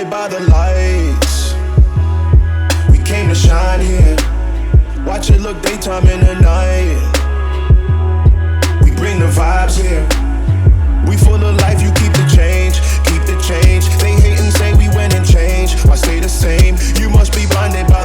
blinded by the lights. We came to shine here. Watch it look daytime in the night. We bring the vibes here. We full of life, you keep the change, keep the change. They hate and say we went and changed. Why stay the same? You must be blinded by